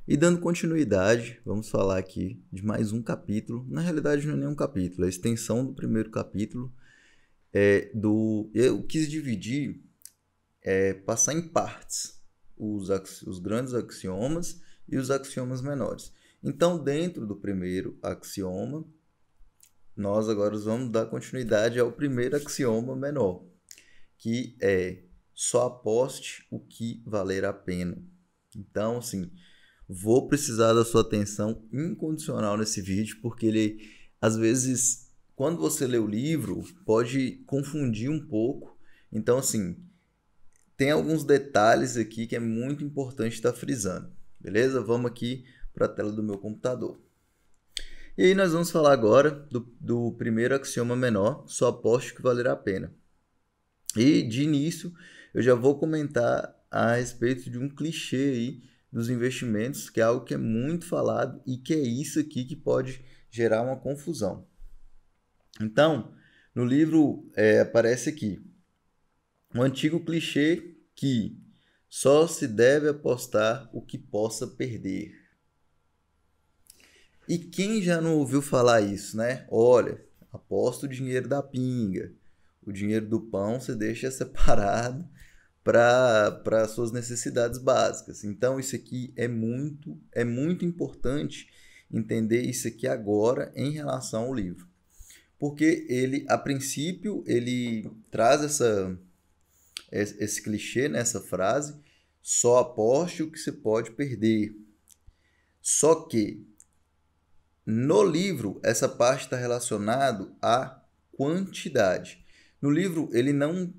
E dando continuidade, vamos falar aqui de mais um capítulo. Na realidade, não é nem um capítulo, é a extensão do primeiro capítulo. Eu quis dividir, passar em partes os grandes axiomas e os axiomas menores. Então, dentro do primeiro axioma, nós agora vamos dar continuidade ao primeiro axioma menor, que é só aposte o que valer a pena. Então, assim, vou precisar da sua atenção incondicional nesse vídeo, porque ele, às vezes, quando você lê o livro, pode confundir um pouco. Então, assim, tem alguns detalhes aqui que é muito importante estar frisando, beleza? Vamos aqui para a tela do meu computador. E aí nós vamos falar agora do primeiro axioma menor, só aposte que valerá a pena. E de início, eu já vou comentar a respeito de um clichê aí dos investimentos, que é algo que é muito falado e que é isso aqui que pode gerar uma confusão. Então, no livro aparece aqui um antigo clichê que só se deve apostar o que possa perder. E quem já não ouviu falar isso, né? Olha, aposta o dinheiro da pinga. O dinheiro do pão você deixa separado para suas necessidades básicas. Então, isso aqui é muito importante entender isso aqui agora em relação ao livro. Porque ele, a princípio, ele traz esse clichê nessa frase, só aposte o que você pode perder. Só que no livro, essa parte está relacionada à quantidade. No livro,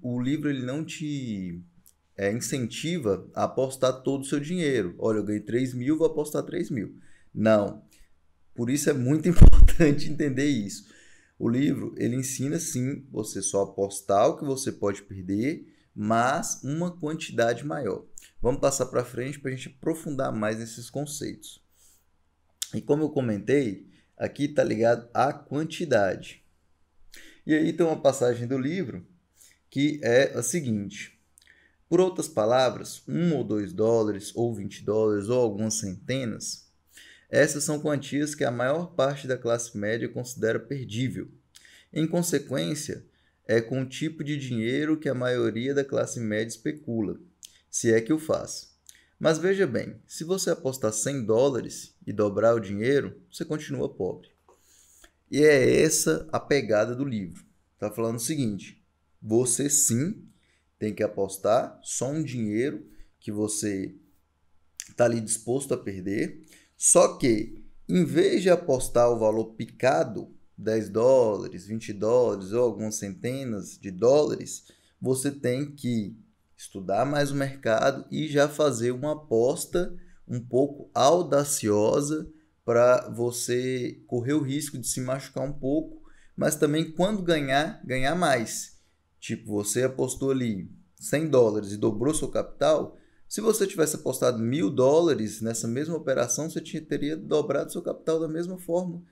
o livro ele não te incentiva a apostar todo o seu dinheiro. Olha, eu ganhei 3 mil, vou apostar 3 mil. Não. Por isso é muito importante entender isso. O livro, ele ensina sim, você só apostar o que você pode perder, mas uma quantidade maior. Vamos passar para frente para a gente aprofundar mais nesses conceitos. E como eu comentei, aqui está ligado à quantidade. E aí tem uma passagem do livro que é a seguinte: por outras palavras, ou $2, ou $20, ou algumas centenas, essas são quantias que a maior parte da classe média considera perdível. Em consequência, é com o tipo de dinheiro que a maioria da classe média especula, se é que o faz. Mas veja bem, se você apostar $100 e dobrar o dinheiro, você continua pobre. E é essa a pegada do livro. Está falando o seguinte: você sim tem que apostar só um dinheiro que você está ali disposto a perder, só que em vez de apostar o valor picado, $10, $20 ou algumas centenas de dólares, você tem que estudar mais o mercado e já fazer uma aposta um pouco audaciosa para você correr o risco de se machucar um pouco, mas também quando ganhar, ganhar mais. Tipo, você apostou ali $100 e dobrou seu capital. Se você tivesse apostado $1.000 nessa mesma operação, você teria dobrado seu capital da mesma forma,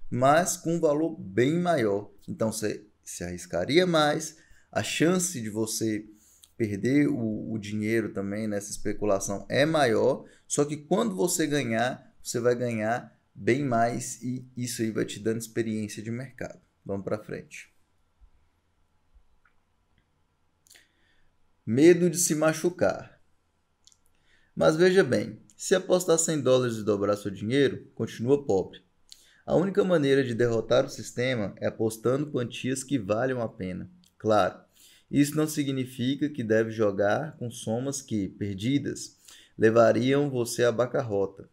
mas com um valor bem maior. Então você se arriscaria mais, a chance de você perder o dinheiro também nessa especulação é maior, só que quando você ganhar, você vai ganhar bem mais e isso aí vai te dando experiência de mercado. Vamos para frente. Medo de se machucar. Mas veja bem, se apostar $100 e dobrar seu dinheiro, continua pobre. A única maneira de derrotar o sistema é apostando quantias que valham a pena. Claro, isso não significa que deve jogar com somas que, perdidas, levariam você à bancarrota.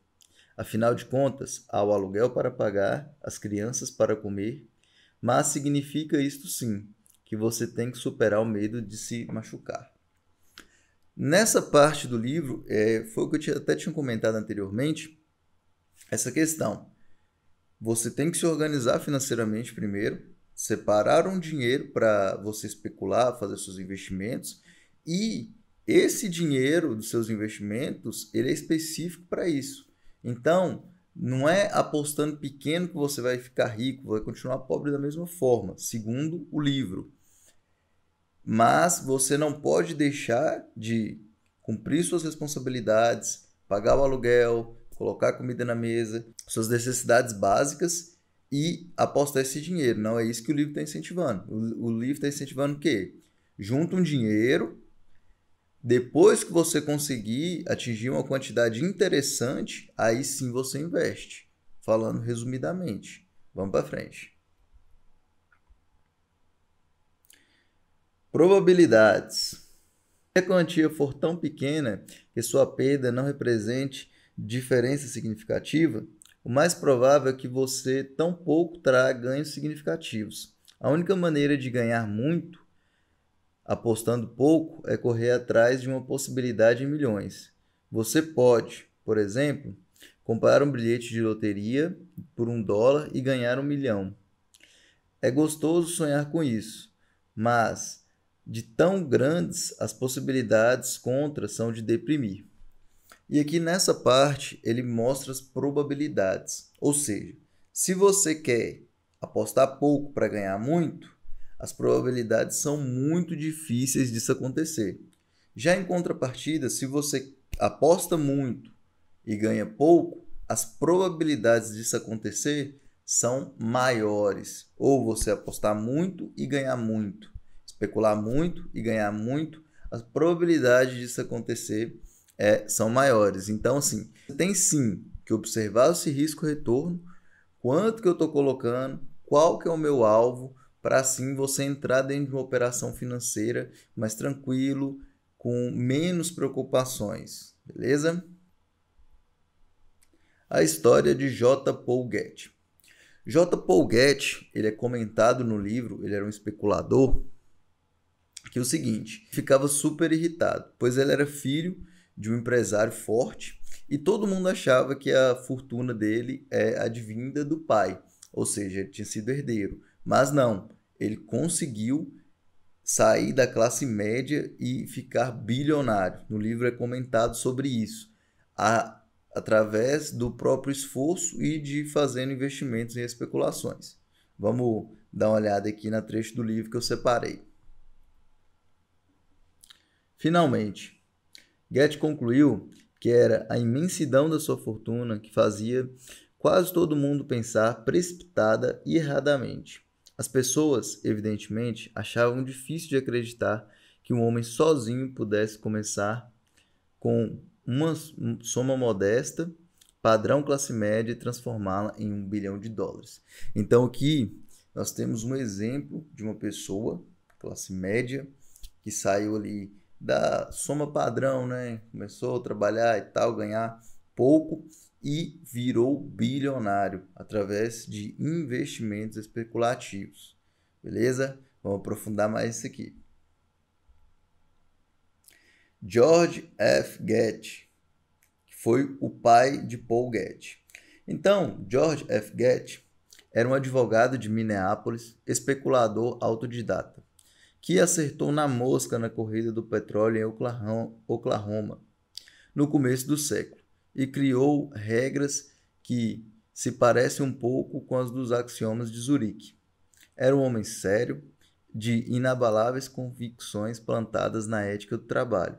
Afinal de contas, há o aluguel para pagar, as crianças para comer, mas significa isto sim, que você tem que superar o medo de se machucar. Nessa parte do livro, foi o que eu até tinha comentado anteriormente, essa questão. Você tem que se organizar financeiramente primeiro, separar um dinheiro para você especular, fazer seus investimentos, e esse dinheiro dos seus investimentos, ele é específico para isso. Então, não é apostando pequeno que você vai ficar rico, vai continuar pobre da mesma forma, segundo o livro. Mas você não pode deixar de cumprir suas responsabilidades, pagar o aluguel, colocar comida na mesa, suas necessidades básicas e apostar esse dinheiro. Não é isso que o livro está incentivando. O livro está incentivando o quê? Junta um dinheiro, depois que você conseguir atingir uma quantidade interessante, aí sim você investe. Falando resumidamente. Vamos para frente. Probabilidades. Se a quantia for tão pequena que sua perda não represente diferença significativa, o mais provável é que você tampouco terá ganhos significativos. A única maneira de ganhar muito apostando pouco é correr atrás de uma possibilidade em milhões. Você pode, por exemplo, comprar um bilhete de loteria por $1 e ganhar 1 milhão. É gostoso sonhar com isso, mas de tão grandes as possibilidades contra são de deprimir. E aqui nessa parte ele mostra as probabilidades. Ou seja, se você quer apostar pouco para ganhar muito, as probabilidades são muito difíceis disso acontecer. Já em contrapartida, se você aposta muito e ganha pouco, as probabilidades disso acontecer são maiores. Ou você apostar muito e ganhar muito, especular muito e ganhar muito, as probabilidades disso acontecer são maiores. Então, assim, tem sim que observar esse risco-retorno, quanto que eu estou colocando, qual que é o meu alvo, para assim você entrar dentro de uma operação financeira mais tranquilo, com menos preocupações, beleza? A história de J. Paul Getty. J. Paul Getty, ele é comentado no livro, ele era um especulador, que é o seguinte, ficava super irritado, pois ele era filho de um empresário forte e todo mundo achava que a fortuna dele é advinda do pai, ou seja, ele tinha sido herdeiro. Mas não, ele conseguiu sair da classe média e ficar bilionário. No livro é comentado sobre isso, através do próprio esforço e de fazendo investimentos em especulações. Vamos dar uma olhada aqui na trecho do livro que eu separei. Finalmente, Getty concluiu que era a imensidão da sua fortuna que fazia quase todo mundo pensar precipitada e erradamente. As pessoas, evidentemente, achavam difícil de acreditar que um homem sozinho pudesse começar com uma soma modesta, padrão classe média, e transformá-la em $1 bilhão. Então aqui nós temos um exemplo de uma pessoa, classe média, que saiu ali da soma padrão, né? Começou a trabalhar e tal, ganhar pouco e virou bilionário através de investimentos especulativos. Beleza? Vamos aprofundar mais isso aqui. George F. Getty, que foi o pai de Paul Getty. Então, George F. Getty era um advogado de Minneapolis, especulador autodidata, que acertou na mosca na corrida do petróleo em Oklahoma, no começo do século, e criou regras que se parecem um pouco com as dos axiomas de Zurique. Era um homem sério, de inabaláveis convicções plantadas na ética do trabalho.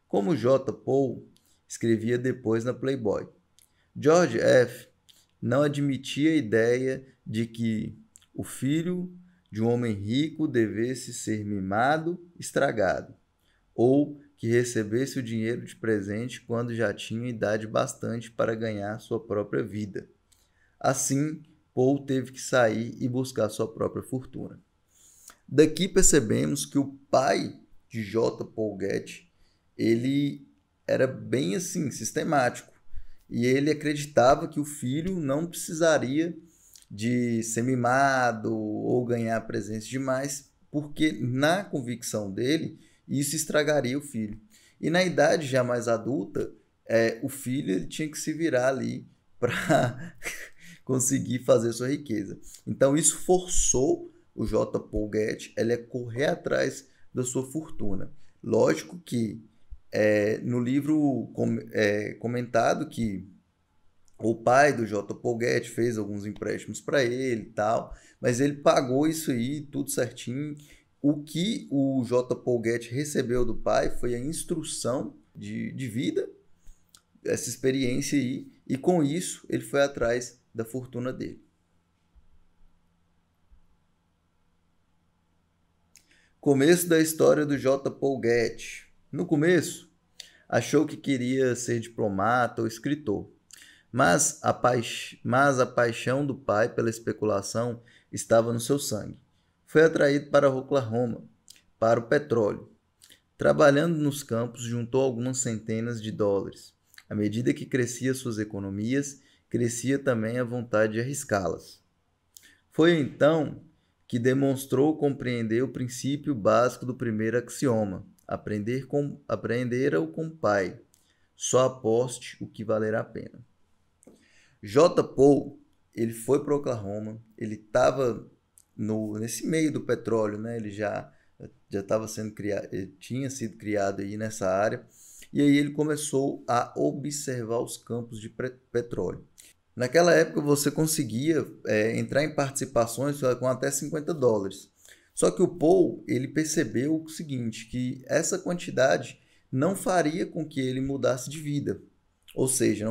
Como J. Paul escrevia depois na Playboy, George F. não admitia a ideia de que o filho de um homem rico devesse ser mimado, estragado, ou que recebesse o dinheiro de presente quando já tinha idade bastante para ganhar sua própria vida. Assim, Paul teve que sair e buscar sua própria fortuna. Daqui percebemos que o pai de J. Paul Getty, ele era bem assim, sistemático, e ele acreditava que o filho não precisaria de ser mimado ou ganhar presença demais, porque na convicção dele, isso estragaria o filho. E na idade já mais adulta, o filho ele tinha que se virar ali para conseguir fazer sua riqueza. Então isso forçou o J. Paul Getty a correr atrás da sua fortuna. Lógico que no livro comentado que o pai do J. Paul Getty fez alguns empréstimos para ele e tal, mas ele pagou isso aí tudo certinho. O que o J. Paul Getty recebeu do pai foi a instrução de vida, essa experiência aí, e com isso ele foi atrás da fortuna dele. Começo da história do J. Paul Getty. No começo, achou que queria ser diplomata ou escritor, mas a paixão do pai pela especulação estava no seu sangue. Foi atraído para Oklahoma, para o petróleo. Trabalhando nos campos, juntou algumas centenas de dólares. À medida que crescia suas economias, crescia também a vontade de arriscá-las. Foi então que demonstrou compreender o princípio básico do primeiro axioma: aprendera-o com o pai. Só aposte o que valerá a pena. J. Paul, ele foi para Oklahoma, ele estava nesse meio do petróleo, né? Ele já estava sendo criado, ele tinha sido criado aí nessa área, e aí ele começou a observar os campos de petróleo. Naquela época você conseguia entrar em participações com até 50 dólares. Só que o Paul, ele percebeu o seguinte, que essa quantidade não faria com que ele mudasse de vida. Ou seja,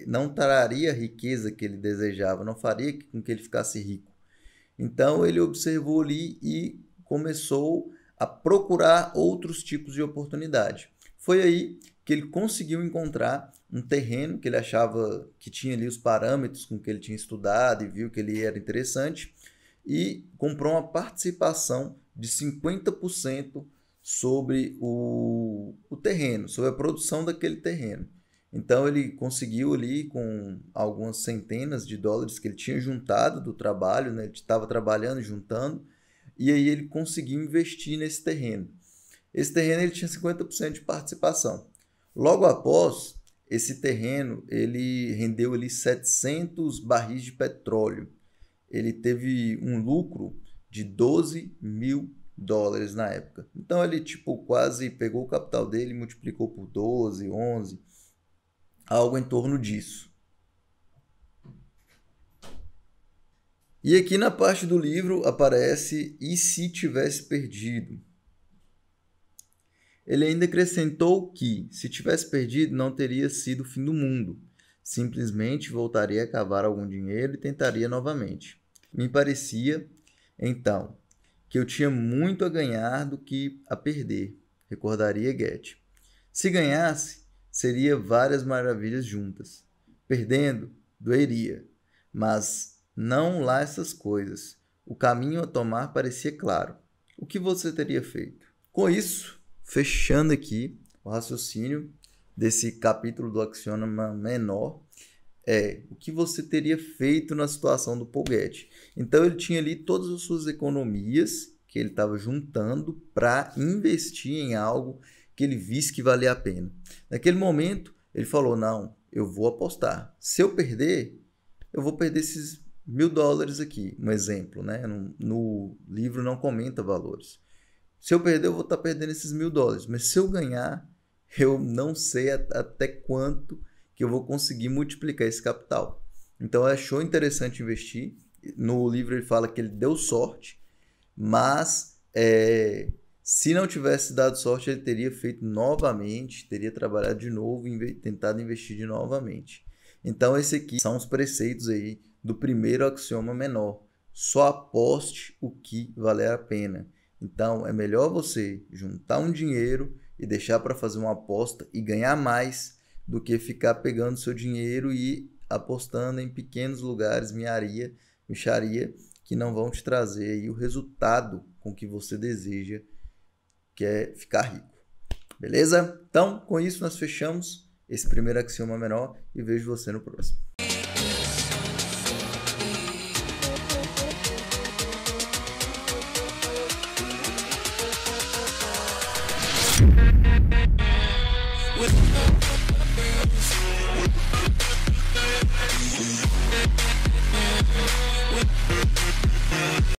não traria a riqueza que ele desejava, não faria com que ele ficasse rico. Então ele observou ali e começou a procurar outros tipos de oportunidade. Foi aí que ele conseguiu encontrar um terreno que ele achava que tinha ali os parâmetros com que ele tinha estudado e viu que ele era interessante, e comprou uma participação de 50% sobre o terreno, sobre a produção daquele terreno. Então ele conseguiu ali, com algumas centenas de dólares que ele tinha juntado do trabalho, né? Ele estava trabalhando e juntando, e aí ele conseguiu investir nesse terreno. Esse terreno ele tinha 50% de participação. Logo após, esse terreno ele rendeu ali 700 barris de petróleo. Ele teve um lucro de 12 mil dólares na época. Então ele quase pegou o capital dele e multiplicou por 12, 11, algo em torno disso. E aqui na parte do livro aparece "e se tivesse perdido?". Ele ainda acrescentou que, se tivesse perdido, não teria sido o fim do mundo. Simplesmente voltaria a cavar algum dinheiro e tentaria novamente. Me parecia, então, que eu tinha muito a ganhar do que a perder, recordaria Getty. Se ganhasse, seria várias maravilhas juntas. Perdendo, doeria. Mas não lá essas coisas. O caminho a tomar parecia claro. O que você teria feito? Com isso, fechando aqui o raciocínio desse capítulo do axioma menor, o que você teria feito na situação do Paul Getty. Então ele tinha ali todas as suas economias que ele estava juntando para investir em algo que ele visse que valia a pena. Naquele momento ele falou: não, eu vou apostar. Se eu perder, eu vou perder esses 1.000 dólares aqui. Um exemplo, né? No livro não comenta valores. Se eu perder, eu vou estar perdendo esses 1.000 dólares. Mas se eu ganhar, eu não sei até quanto que eu vou conseguir multiplicar esse capital. Então, achou interessante investir. No livro ele fala que ele deu sorte, mas se não tivesse dado sorte, ele teria feito novamente, teria trabalhado de novo e tentado investir de novamente. Então, esse aqui são os preceitos aí do primeiro axioma menor. Só aposte o que valer a pena. Então, é melhor você juntar um dinheiro e deixar para fazer uma aposta e ganhar mais do que ficar pegando seu dinheiro e apostando em pequenos lugares, mixaria, que não vão te trazer aí o resultado com que você deseja, que é ficar rico. Beleza? Então, com isso nós fechamos esse primeiro axioma menor e vejo você no próximo. With